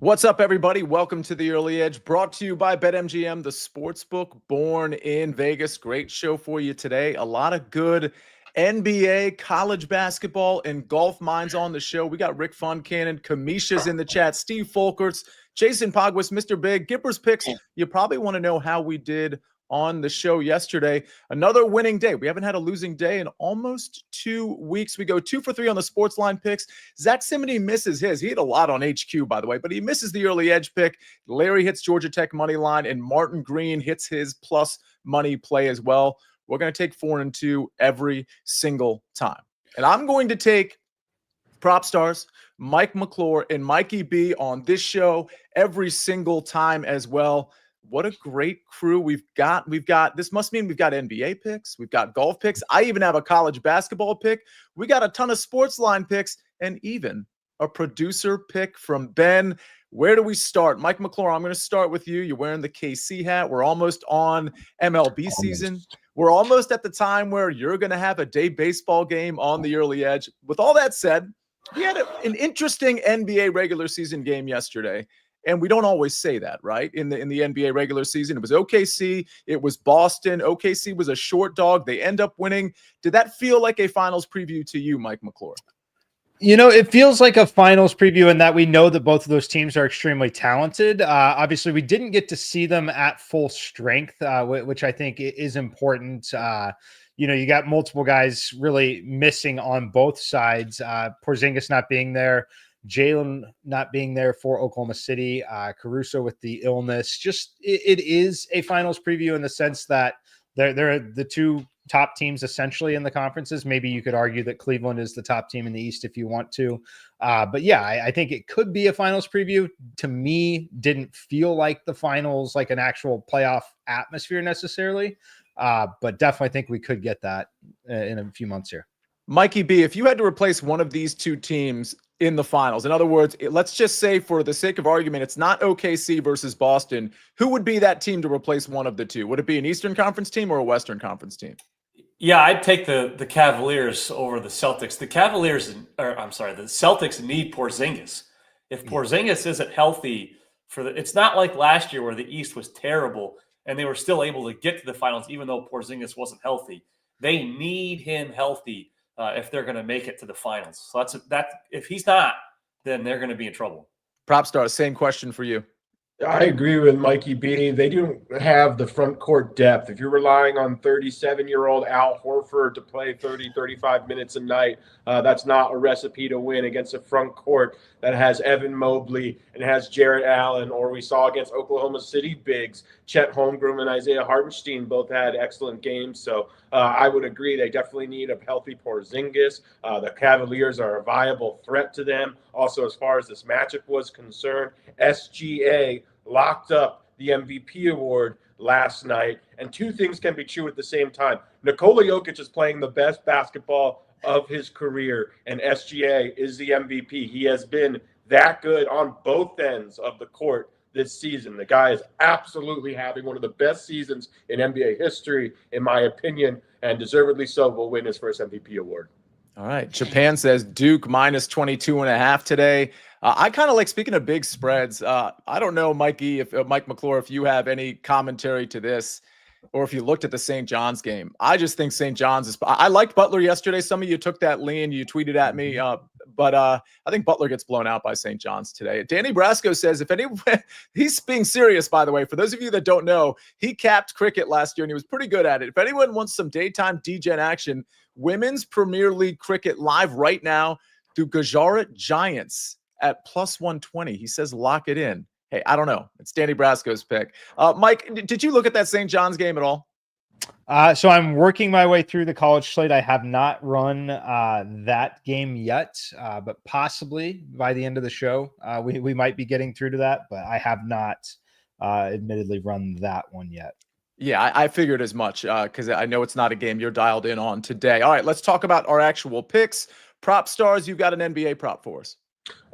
What's up, everybody? Welcome to The Early Edge, brought to you by BetMGM, the sportsbook born in Vegas. Great show for you today. A lot of good NBA, college basketball, and golf minds on the show. We got Rick Funcannon, Kamisha's in the chat, Steve Folkerts, Jason Pogwis, Mr. Big, Gipper's Picks. You probably want to know how we did on the show yesterday. Another winning day. We haven't had a losing day in almost 2 weeks. We go 2 for 3 on the SportsLine Picks. Zach Simony misses his. He hit a lot on HQ, by the way, but he misses the early edge pick. Larry hits Georgia Tech money line, and Martin Green hits his plus money play as well. We're going to take 4 and 2 every single time. And I'm going to take PropStarz, Mike McClure, and Mikey B on this show every single time as well. What a great crew we've got. This must mean we've got NBA picks. We've got golf picks. I even have a college basketball pick. We got a ton of SportsLine picks and even a producer pick from Ben. Where do we start? Mike McClure, I'm going to start with you. You're wearing the KC hat. We're almost on MLB season. We're almost at the time where you're going to have a day baseball game on the early edge. With all that said, we had an interesting NBA regular season game yesterday. And we don't always say that, right? In the NBA regular season, it was OKC, it was Boston. OKC was a short dog. They end up winning. Did that feel like a finals preview to you, Mike McClure? You know, it feels like a finals preview in that we know that both of those teams are extremely talented. Obviously, we didn't get to see them at full strength, which I think is important. You got multiple guys really missing on both sides. Porzingis not being there. Jalen not being there for Oklahoma City, Caruso with the illness. Just it is a finals preview in the sense that they're the two top teams essentially in the conferences. Maybe you could argue that Cleveland is the top team in the East if you want to. But yeah, I think it could be a finals preview. To me, didn't feel like the finals, like an actual playoff atmosphere necessarily. But definitely think we could get that in a few months here. Mikey B, if you had to replace one of these two teams in the finals, in other words, let's just say for the sake of argument, it's not OKC versus Boston, who would be that team to replace one of the two? Would it be an Eastern Conference team or a Western Conference team? Yeah, I'd take the Cavaliers over the Celtics. The Celtics need Porzingis. If Porzingis isn't healthy it's not like last year where the East was terrible and they were still able to get to the finals even though Porzingis wasn't healthy. They need him healthy if they're going to make it to the finals. So that's if he's not, then they're going to be in trouble. PropStarz, same question for you. I agree with Mikey B. They don't have the front court depth. If you're relying on 37-year-old Al Horford to play 30, 35 minutes a night, that's not a recipe to win against a front court that has Evan Mobley and has Jarrett Allen, or we saw against Oklahoma City bigs, Chet Holmgren and Isaiah Hartenstein both had excellent games. So I would agree they definitely need a healthy Porzingis. The Cavaliers are a viable threat to them. Also, as far as this matchup was concerned, SGA locked up the MVP award last night. And two things can be true at the same time. Nikola Jokic is playing the best basketball of his career, and SGA is the MVP. He has been that good on both ends of the court this season. The guy is absolutely having one of the best seasons in NBA history, in my opinion, and deservedly so will win his first MVP award. All right. Japan says Duke minus 22.5 today. I kind of like, speaking of big spreads, I don't know, Mikey, Mike McClure, if you have any commentary to this or if you looked at the St. John's game. I just think St. John's is – I liked Butler yesterday. Some of you took that lean. You tweeted at me. But I think Butler gets blown out by St. John's today. Danny Brasco says, he's being serious, by the way. For those of you that don't know, he capped cricket last year, and he was pretty good at it. If anyone wants some daytime DGen action, Women's Premier League cricket live right now through Gujarat Giants at plus 120. He says lock it in. Hey, I don't know. It's Danny Brasco's pick. Mike, did you look at that St. John's game at all? So I'm working my way through the college slate. I have not run that game yet, but possibly by the end of the show, we might be getting through to that, but I have not admittedly run that one yet. Yeah, I figured as much because I know it's not a game you're dialed in on today. All right, let's talk about our actual picks. PropStarz, you've got an NBA prop for us.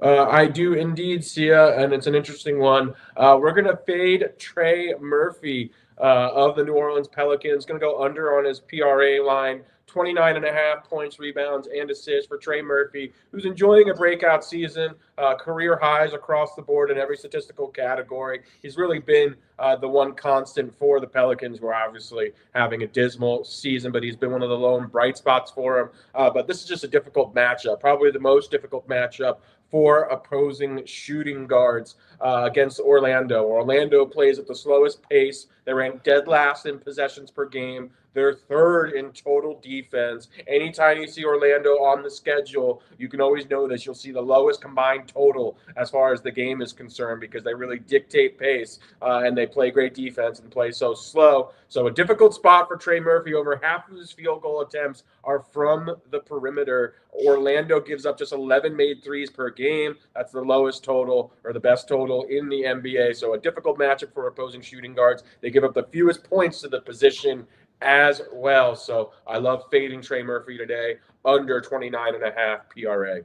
I do indeed, Sia, and it's an interesting one. We're going to fade Trey Murphy. of the New Orleans Pelicans. Going to go under on his PRA line. 29.5 points, rebounds, and assists for Trey Murphy, who's enjoying a breakout season, career highs across the board in every statistical category. He's really been the one constant for the Pelicans, who are obviously having a dismal season, but he's been one of the lone bright spots for him. But this is just a difficult matchup, probably the most difficult matchup for opposing shooting guards against Orlando. Orlando plays at the slowest pace. They rank dead last in possessions per game. They're third in total defense. Anytime you see Orlando on the schedule, you can always know this. You'll see the lowest combined total as far as the game is concerned, because they really dictate pace and they play great defense and play so slow. So a difficult spot for Trey Murphy. Over half of his field goal attempts are from the perimeter. Orlando gives up just 11 made threes per game. That's the lowest total, or the best total in the NBA. So a difficult matchup for opposing shooting guards. They give up the fewest points to the position as well. So I love fading Trey Murphy today, under 29.5 PRA.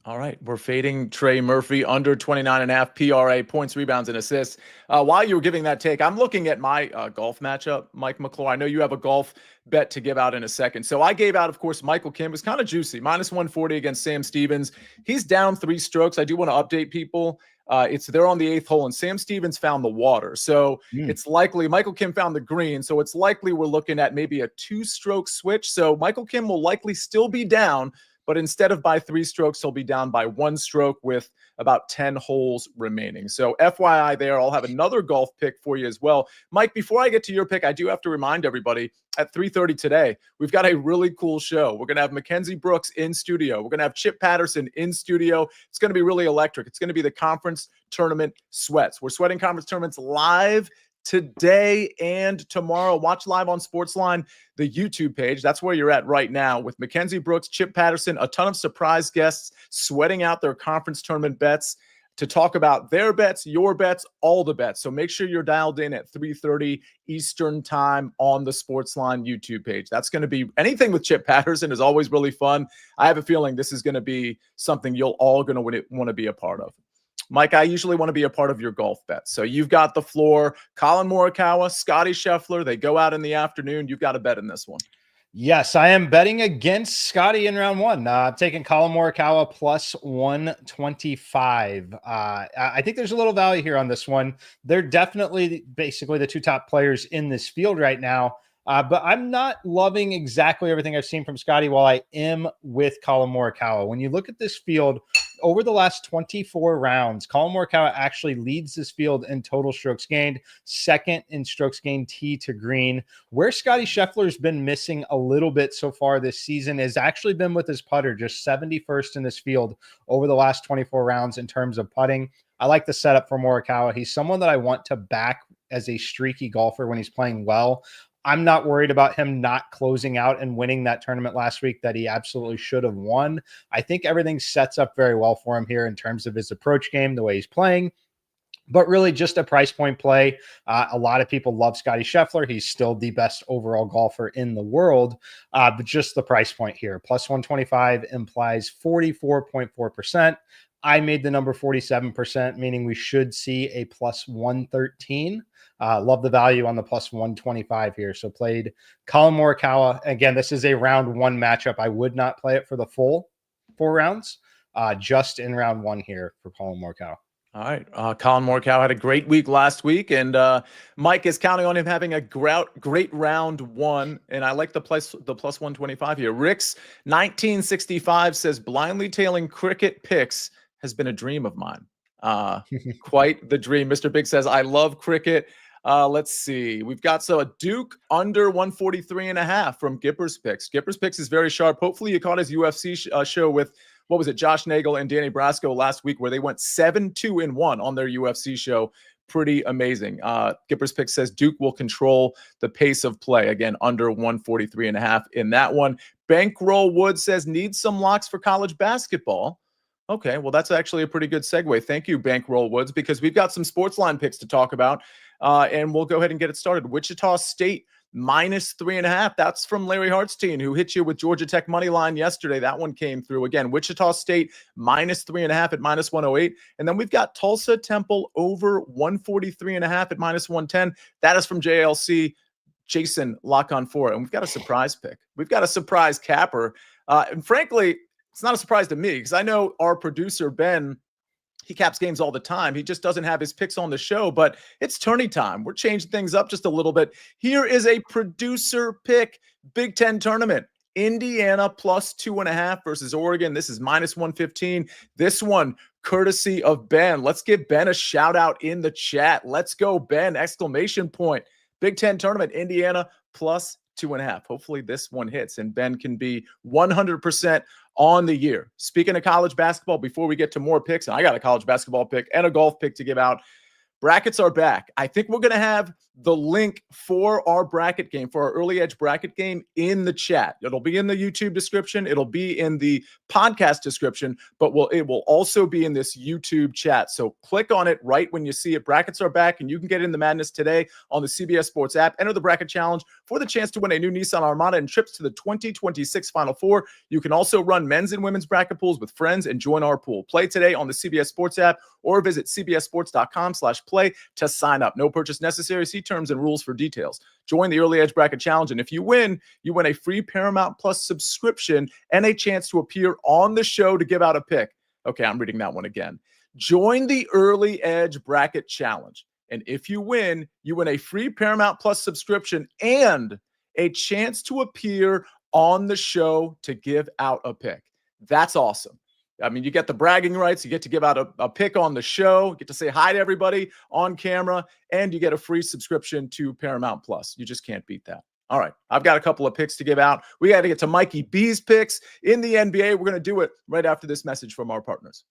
All right, we're fading Trey Murphy under 29.5 PRA, points, rebounds, and assists. While you were giving that take, I'm looking at my golf matchup, Mike McClure. I know you have a golf bet to give out in a second. So I gave out, of course, Michael Kim. It was kind of juicy, minus 140 against Sam Stevens. He's down 3 strokes. I do want to update people. They're on the 8th hole, and Sam Stevens found the water. So it's likely Michael Kim found the green. So it's likely we're looking at maybe a 2-stroke switch. So Michael Kim will likely still be down, but instead of by 3 strokes, he'll be down by 1 stroke with about 10 holes remaining. So FYI there, I'll have another golf pick for you as well. Mike, before I get to your pick, I do have to remind everybody at 3:30 today, we've got a really cool show. We're going to have Mackenzie Brooks in studio. We're going to have Chip Patterson in studio. It's going to be really electric. It's going to be the conference tournament sweats. We're sweating conference tournaments live today and tomorrow. Watch live on SportsLine, the YouTube page. That's where you're at right now with Mackenzie Brooks, Chip Patterson, a ton of surprise guests sweating out their conference tournament bets to talk about their bets, your bets, all the bets. So make sure you're dialed in at 3:30 Eastern time on the SportsLine YouTube page. That's going to be anything with Chip Patterson is always really fun. I have a feeling this is going to be something you'll all going to want to be a part of. Mike, I usually want to be a part of your golf bet. So you've got the floor. Colin Morikawa, Scotty Scheffler, they go out in the afternoon. You've got a bet in this one. Yes, I am betting against Scotty in round 1. I'm taking Colin Morikawa plus 125. I think there's a little value here on this one. They're definitely basically the 2 top players in this field right now. But I'm not loving exactly everything I've seen from Scotty, while I am with Colin Morikawa. When you look at this field, over the last 24 rounds, Colin Morikawa actually leads this field in total strokes gained, second in strokes gained tee to green. Where Scotty Scheffler's been missing a little bit so far this season has actually been with his putter, just 71st in this field over the last 24 rounds in terms of putting. I like the setup for Morikawa. He's someone that I want to back as a streaky golfer when he's playing well. I'm not worried about him not closing out and winning that tournament last week that he absolutely should have won. I think everything sets up very well for him here in terms of his approach game, the way he's playing, but really just a price point play. A lot of people love Scotty Scheffler. He's still the best overall golfer in the world, but just the price point here. Plus 125 implies 44.4%. I made the number 47%, meaning we should see a plus 113. Love the value on the plus 125 here. So played Colin Morikawa. Again, this is a round 1 matchup. I would not play it for the full 4 rounds, just in round 1 here for Colin Morikawa. All right. Colin Morikawa had a great week last week, and Mike is counting on him having a great round 1. And I like the plus 125 here. Rick's 1965 says blindly tailing cricket picks has been a dream of mine. Quite the dream. Mr. Big says, I love cricket. Let's see. We've got a Duke under 143.5 from Gipper's Picks. Gipper's Picks is very sharp. Hopefully you caught his UFC show with, what was it, Josh Nagel and Danny Brasco last week, where they went 7-2-1 on their UFC show. Pretty amazing. Gipper's Picks says Duke will control the pace of play. Again, under 143.5 in that one. Bankroll Wood says needs some locks for college basketball. Okay, well, that's actually a pretty good segue. Thank you, Bankroll Woods, because we've got some SportsLine picks to talk about, and we'll go ahead and get it started. Wichita State -3.5. That's from Larry Hartstein, who hit you with Georgia Tech money line yesterday. That one came through. Again, Wichita State -3.5 at -108. And then we've got Tulsa Temple over 143.5 at -110. That is from JLC. Jason lock on 4. And we've got a surprise pick. We've got a surprise capper. And frankly, it's not a surprise to me because I know our producer, Ben, he caps games all the time. He just doesn't have his picks on the show, but it's tourney time. We're changing things up just a little bit. Here is a producer pick. Big Ten tournament. Indiana +2.5 versus Oregon. This is -115. This one courtesy of Ben. Let's give Ben a shout out in the chat. Let's go, Ben! Exclamation point. Big Ten tournament. Indiana +2.5. Hopefully this one hits and Ben can be 100% on the year. Speaking of college basketball, before we get to more picks, and I got a college basketball pick and a golf pick to give out, brackets are back. I think we're going to have the link for our bracket game, for our early edge bracket game in the chat. It'll be in the YouTube description. It'll be in the podcast description, but it will also be in this YouTube chat. So click on it right when you see it. Brackets are back, and you can get in the madness today on the CBS Sports app. Enter the bracket challenge for the chance to win a new Nissan Armada and trips to the 2026 Final Four. You can also run men's and women's bracket pools with friends and join our pool. Play today on the CBS Sports app or visit cbssports.com/play to sign up. No purchase necessary. See terms and rules for details. Join the Early Edge Bracket Challenge, and if you win a free Paramount Plus subscription and a chance to appear on the show to give out a pick. Okay, I'm reading that one again. Join the Early Edge Bracket Challenge, and if you win a free Paramount Plus subscription and a chance to appear on the show to give out a pick. That's awesome. I mean, you get the bragging rights, you get to give out a pick on the show, get to say hi to everybody on camera, and you get a free subscription to Paramount Plus. You just can't beat that. All right, I've got a couple of picks to give out. We got to get to Mikey B's picks in the NBA. We're going to do it right after this message from our partners.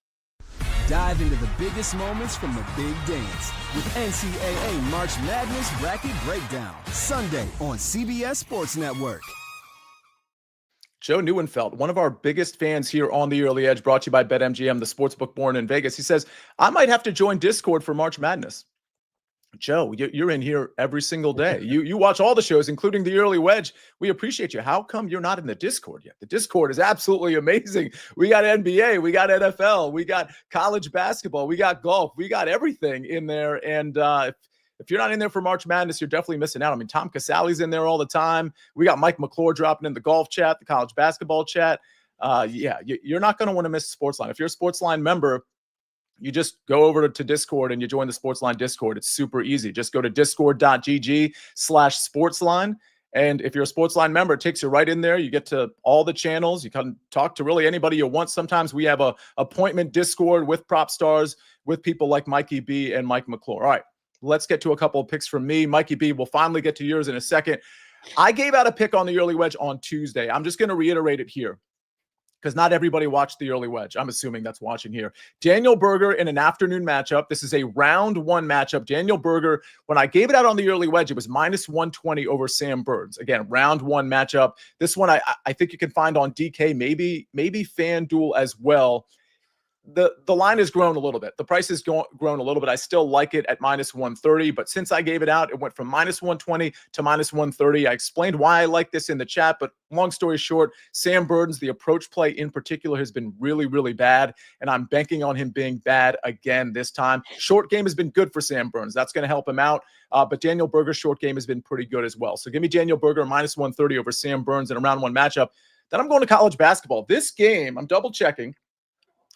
Dive into the biggest moments from the big dance with NCAA March Madness Bracket Breakdown, Sunday on CBS Sports Network. Joe Neuenfeld, one of our biggest fans here on the Early Edge, brought to you by BetMGM, the sportsbook born in Vegas. He says, I might have to join Discord for March Madness. Joe, you're in here every single day. You watch all the shows, including the Early Wedge. We appreciate you. How come you're not in the Discord yet? The Discord is absolutely amazing. We got NBA, we got NFL, we got college basketball, we got golf, we got everything in there. And if you're not in there for March Madness, you're definitely missing out. I mean, Tom Casale's in there all the time. We got Mike McClure dropping in the golf chat, the college basketball chat. You're not going to want to miss SportsLine. If you're a SportsLine member, you just go over to Discord and you join the SportsLine Discord. It's super easy. Just go to discord.gg/SportsLine. And if you're a SportsLine member, it takes you right in there. You get to all the channels. You can talk to really anybody you want. Sometimes we have a appointment Discord with PropStarz with people like Mikey B and Mike McClure. All right. Let's get to a couple of picks from me. Mikey B, we'll finally get to yours in a second. I gave out a pick on the Early Wedge on Tuesday. I'm just going to reiterate it here because not everybody watched the Early Wedge. I'm assuming that's watching here. Daniel Berger in an afternoon matchup. This is a round one matchup. Daniel Berger, when I gave it out on the Early Wedge, it was -120 over Sam Burns. Again, round one matchup. This one I think you can find on DK, maybe FanDuel as well. The line has grown a little bit. The price has grown a little bit. I still like it at -130, but since I gave it out, it went from -120 to -130. I explained why I like this in the chat, but long story short, Sam Burns, the approach play in particular, has been really, really bad, and I'm banking on him being bad again this time. Short game has been good for Sam Burns. That's going to help him out, but Daniel Berger's short game has been pretty good as well. So give me Daniel Berger -130 over Sam Burns in a round one matchup. Then I'm going to college basketball. This game, I'm double checking,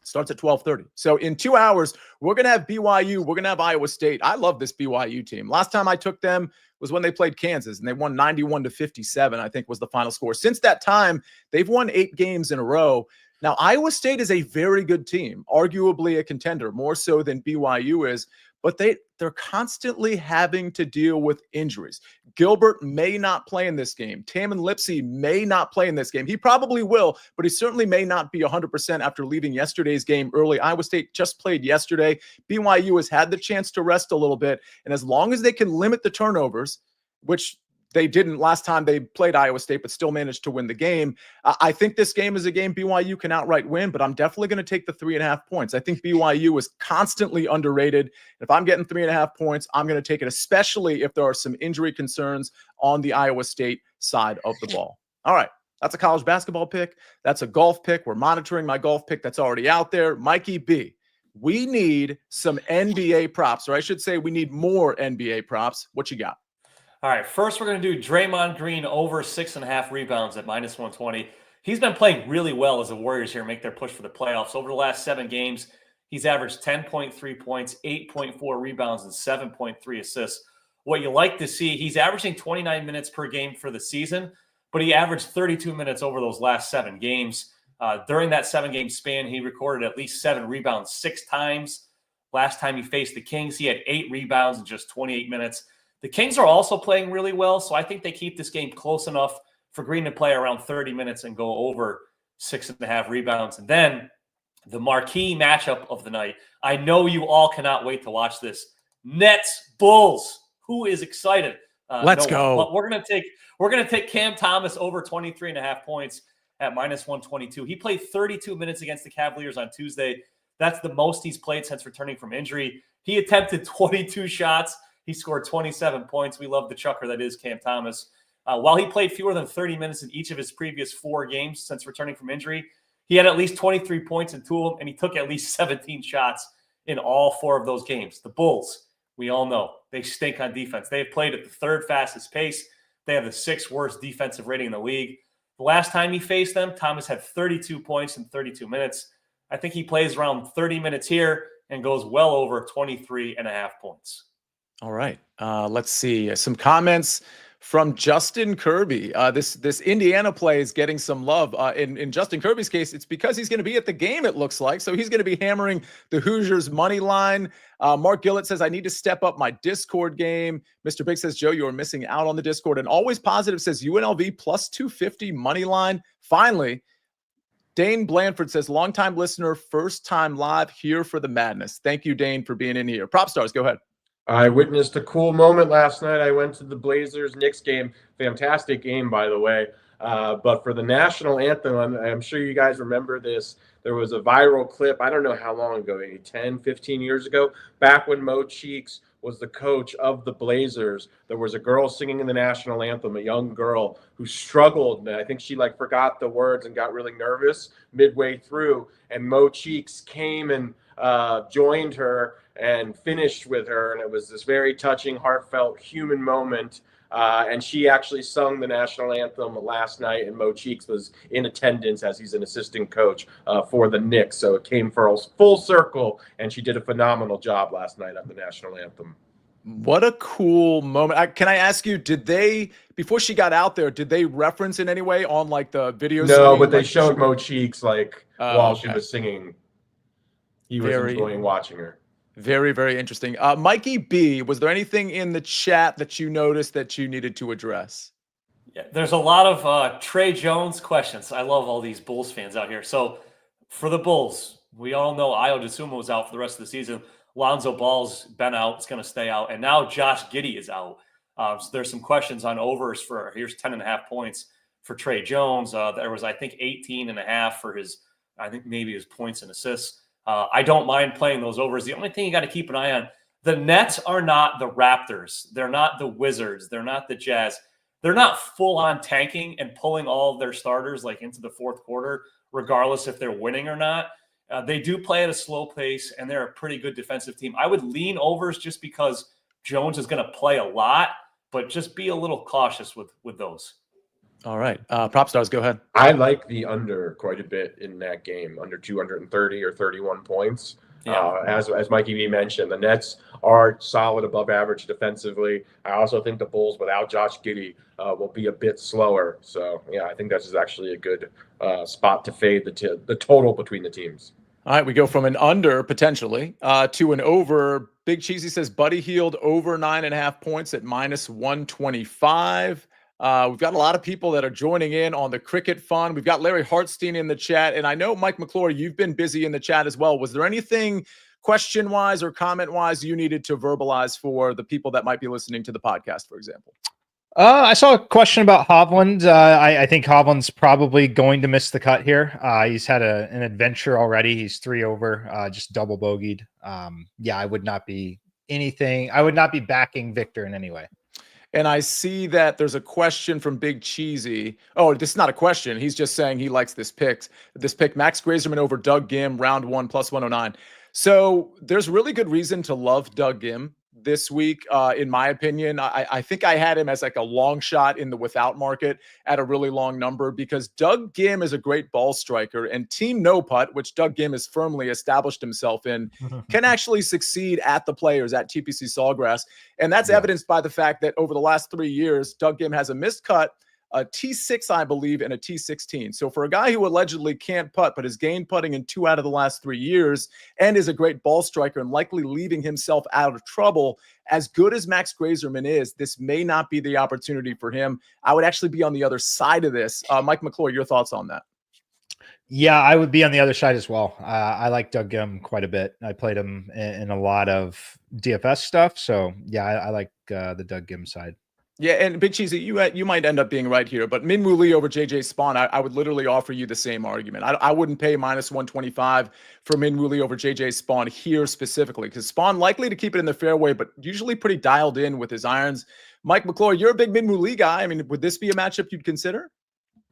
starts at 12:30. So in 2 hours, we're going to have BYU. We're going to have Iowa State. I love this BYU team. Last time I took them was when they played Kansas, and they won 91-57, I think was the final score. Since that time, they've won 8 games in a row. Now, Iowa State is a very good team, arguably a contender, more so than BYU is, but they're constantly having to deal with injuries. Gilbert may not play in this game. Tamin Lipsey may not play in this game. He probably will, but he certainly may not be 100% after leaving yesterday's game early. Iowa State just played yesterday. BYU has had the chance to rest a little bit, and as long as they can limit the turnovers, which they didn't last time they played Iowa State, but still managed to win the game. I think this game is a game BYU can outright win, but I'm definitely going to take the 3.5 points. I think BYU is constantly underrated. If I'm getting 3.5 points, I'm going to take it, especially if there are some injury concerns on the Iowa State side of the ball. All right. That's a college basketball pick. That's a golf pick. We're monitoring my golf pick that's already out there. Mikey B, we need some NBA props, or I should say we need more NBA props. What you got? All right, first we're going to do Draymond Green over 6.5 rebounds at -120. He's been playing really well as the Warriors here make their push for the playoffs. Over the last 7 games, he's averaged 10.3 points, 8.4 rebounds, and 7.3 assists. What you like to see, he's averaging 29 minutes per game for the season, but he averaged 32 minutes over those last 7 games. During that 7-game span, he recorded at least 7 rebounds 6 times. Last time he faced the Kings, he had 8 rebounds in just 28 minutes. The Kings are also playing really well, so I think they keep this game close enough for Green to play around 30 minutes and go over 6.5 rebounds. And then the marquee matchup of the night. I know you all cannot wait to watch this. Nets Bulls. Who is excited? Let's go. But we're gonna take Cam Thomas over 23.5 points at -122. He played 32 minutes against the Cavaliers on Tuesday. That's the most he's played since returning from injury. He attempted 22 shots. He scored 27 points. We love the chucker that is Cam Thomas. While he played fewer than 30 minutes in each of his previous 4 games since returning from injury, he had at least 23 points in 2 of them, and he took at least 17 shots in all 4 of those games. The Bulls, we all know, they stink on defense. They have played at the 3rd fastest pace. They have the 6th worst defensive rating in the league. The last time he faced them, Thomas had 32 points in 32 minutes. I think he plays around 30 minutes here and goes well over 23.5 points. All right. Let's see. Some comments from Justin Kirby. This Indiana play is getting some love. In Justin Kirby's case, it's because he's going to be at the game, it looks like. So he's going to be hammering the Hoosiers money line. Mark Gillett says, I need to step up my Discord game. Mr. Big says, Joe, you are missing out on the Discord. And Always Positive says, UNLV plus 250 money line. Finally, Dane Blanford says, longtime listener, first time live here for the madness. Thank you, Dane, for being in here. PropStarz, go ahead. I witnessed a cool moment last night. I went to the Blazers-Knicks game. Fantastic game, by the way. But for the national anthem, I'm sure you guys remember this. There was a viral clip, I don't know how long ago, maybe 10, 15 years ago, back when Mo Cheeks was the coach of the Blazers. There was a girl singing in the national anthem, a young girl who struggled. And I think she forgot the words and got really nervous midway through. And Mo Cheeks came and joined her and finished with her, and it was this very touching, heartfelt, human moment. And she actually sung the national anthem last night, and Mo Cheeks was in attendance as he's an assistant coach for the Knicks. So it came for a full circle, and she did a phenomenal job last night on the national anthem. What a cool moment. Can I ask you, did they, before she got out there, did they reference in any way on the video? No, but they showed Mo Cheeks while she was singing. He was enjoying watching her. Very, very interesting. Mikey B, was there anything in the chat that you noticed that you needed to address? Yeah, there's a lot of Trey Jones questions. I love all these Bulls fans out here. So for the Bulls, we all know Ayo Dosunmu was out for the rest of the season. Lonzo Ball's been out. It's going to stay out. And now Josh Giddey is out. So there's some questions on overs for, here's 10.5 points for Trey Jones. There was, I think, 18.5 for his, I think maybe his points and assists. I don't mind playing those overs. The only thing you got to keep an eye on, the Nets are not the Raptors. They're not the Wizards. They're not the Jazz. They're not full-on tanking and pulling all of their starters into the 4th quarter, regardless if they're winning or not. They do play at a slow pace, and they're a pretty good defensive team. I would lean overs just because Jones is going to play a lot, but just be a little cautious with those. All right. PropStarz, go ahead. I like the under quite a bit in that game, under 230 or 31 points. Yeah. As Mikey V mentioned, the Nets are solid above average defensively. I also think the Bulls, without Josh Giddey, will be a bit slower. So, yeah, I think this is actually a good spot to fade the total between the teams. All right, we go from an under, potentially, to an over. Big Cheesy says Buddy Hield over 9.5 points at -125. We've got a lot of people that are joining in on the cricket fun. We've got Larry Hartstein in the chat. And I know, Mike McClure, you've been busy in the chat as well. Was there anything question-wise or comment-wise you needed to verbalize for the people that might be listening to the podcast, for example? I saw a question about Hovland. I think Hovland's probably going to miss the cut here. He's had an adventure already. He's 3 over, just double bogeyed. Yeah, I would not be backing Victor in any way. And I see that there's a question from Big Cheesy. Oh, this is not a question. He's just saying he likes this pick. Max Grazerman over Doug Gim, round 1 plus 109. So there's really good reason to love Doug Gim this week, in my opinion. I think I had him as like a long shot in the without market at a really long number because Doug Gim is a great ball striker, and Team No Putt, which Doug Gim has firmly established himself in, can actually succeed at the players at TPC Sawgrass. And that's evidenced by the fact that over the last 3 years, Doug Gim has a missed cut, a T6, I believe, and a T16. So for a guy who allegedly can't putt, but has gained putting in 2 out of the last 3 years and is a great ball striker and likely leaving himself out of trouble, as good as Max Grazerman is, this may not be the opportunity for him. I would actually be on the other side of this. Mike McClure, your thoughts on that? Yeah, I would be on the other side as well. I like Doug Gim quite a bit. I played him in a lot of DFS stuff. So yeah, I like the Doug Gim side. Yeah, and Big Cheesy, you might end up being right here, but Minwoo Lee over JJ Spawn, I would literally offer you the same argument. I wouldn't pay minus 125 for Minwoo Lee over JJ Spawn here specifically, because Spawn likely to keep it in the fairway, but usually pretty dialed in with his irons. Mike McClure, you're a big Minwoo Lee guy. I mean, would this be a matchup you'd consider?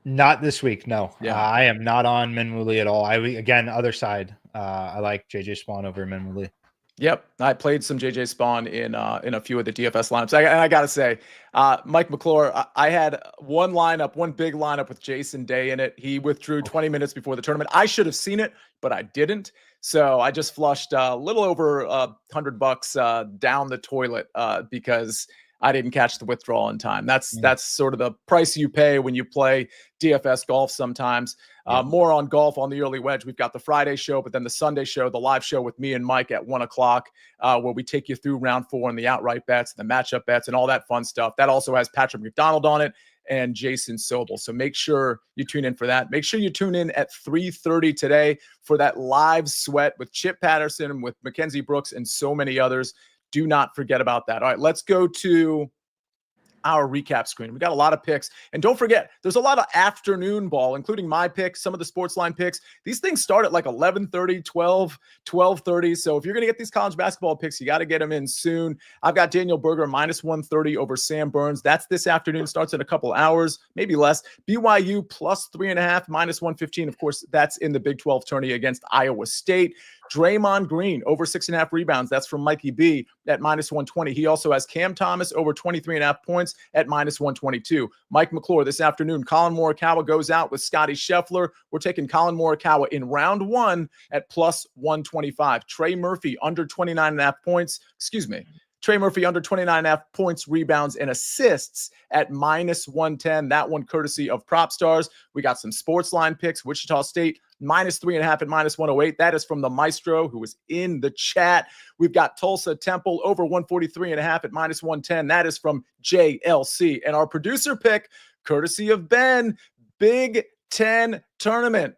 Not this week, no. Yeah. I am not on Minwoo Lee at all. Again, other side. I like JJ Spawn over Minwoo Lee. Yep, I played some JJ Spawn in a few of the DFS lineups. I got to say, Mike McClure, I had one big lineup with Jason Day in it. He withdrew 20 minutes before the tournament. I should have seen it, but I didn't. So I just flushed a little over $100 down the toilet because I didn't catch the withdrawal in time. That's sort of the price you pay when you play DFS golf sometimes. More on golf on the early wedge. We've got the Friday show, but then the Sunday show, the live show with me and Mike at 1 o'clock, where we take you through round 4 and the outright bets, the matchup bets, and all that fun stuff. That also has Patrick McDonald on it and Jason Sobel. So make sure you tune in for that. Make sure you tune in at 3:30 today for that live sweat with Chip Patterson, with Mackenzie Brooks, and so many others. Do not forget about that. All right, let's go to our recap screen. We got a lot of picks. And don't forget, there's a lot of afternoon ball, including my picks, some of the SportsLine picks. These things start at like 11:30, 12, 12:30. So if you're going to get these college basketball picks, you got to get them in soon. I've got Daniel Berger minus 130 over Sam Burns. That's this afternoon. Starts in a couple hours, maybe less. BYU plus 3.5, minus 115. Of course, that's in the Big 12 tourney against Iowa State. Draymond Green over 6.5 rebounds. That's from Mikey B at minus 120. He also has Cam Thomas over 23.5 points at minus 122. Mike McClure this afternoon. Colin Morikawa goes out with Scotty Scheffler. We're taking Colin Morikawa in round 1 at plus 125. Trey Murphy under 29.5 points. Trey Murphy under 29.5 points, rebounds, and assists at minus 110. That one courtesy of PropStarz. We got some SportsLine picks. Wichita State minus 3.5 at minus 108. That is from the Maestro, who is in the chat. We've got Tulsa Temple over 143.5 at minus 110. That is from JLC. And our producer pick, courtesy of Ben, Big Ten tournament.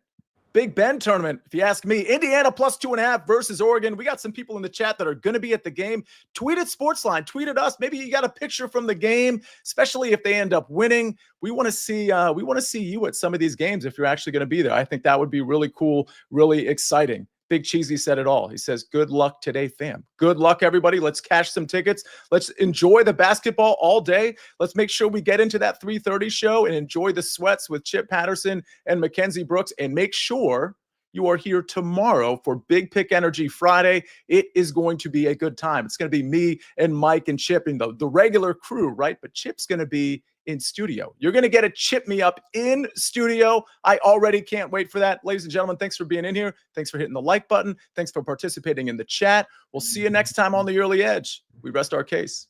Big Ben tournament, if you ask me. Indiana plus 2.5 versus Oregon. We got some people in the chat that are going to be at the game. Tweet at SportsLine. Tweet at us. Maybe you got a picture from the game, especially if they end up winning. We want to see you at some of these games if you're actually going to be there. I think that would be really cool, really exciting. Big Cheesy said it all. He says, good luck today, fam. Good luck, everybody. Let's cash some tickets. Let's enjoy the basketball all day. Let's make sure we get into that 3:30 show and enjoy the sweats with Chip Patterson and Mackenzie Brooks. And make sure you are here tomorrow for Big Pick Energy Friday. It is going to be a good time. It's going to be me and Mike and Chip and the regular crew, right? But Chip's going to be in studio. You're going to get a Chip Me Up in studio. I already can't wait for that. Ladies and gentlemen, thanks for being in here. Thanks for hitting the like button. Thanks for participating in the chat. We'll see you next time on The Early Edge. We rest our case.